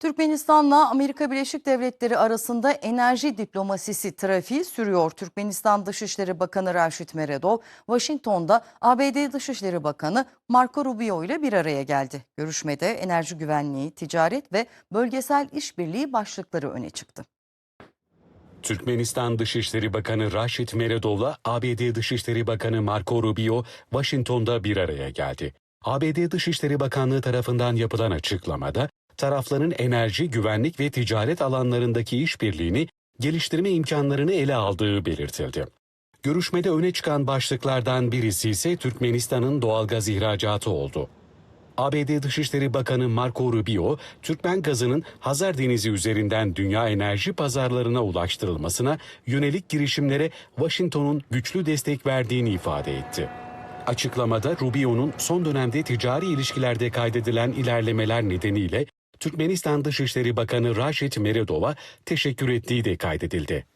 Türkmenistan'la Amerika Birleşik Devletleri arasında enerji diplomasisi trafiği sürüyor. Türkmenistan Dışişleri Bakanı Raşit Meredov, Washington'da ABD Dışişleri Bakanı Marco Rubio ile bir araya geldi. Görüşmede enerji güvenliği, ticaret ve bölgesel işbirliği başlıkları öne çıktı. Türkmenistan Dışişleri Bakanı Raşit Meredov'la ABD Dışişleri Bakanı Marco Rubio, Washington'da bir araya geldi. ABD Dışişleri Bakanlığı tarafından yapılan açıklamada, tarafların enerji, güvenlik ve ticaret alanlarındaki işbirliğini geliştirme imkanlarını ele aldığı belirtildi. Görüşmede öne çıkan başlıklardan birisi ise Türkmenistan'ın doğalgaz ihracatı oldu. ABD Dışişleri Bakanı Marco Rubio, Türkmen gazının Hazar Denizi üzerinden dünya enerji pazarlarına ulaştırılmasına yönelik girişimlere Washington'un güçlü destek verdiğini ifade etti. Açıklamada Rubio'nun son dönemde ticari ilişkilerde kaydedilen ilerlemeler nedeniyle Türkmenistan Dışişleri Bakanı Raşit Meredov'a teşekkür ettiği de kaydedildi.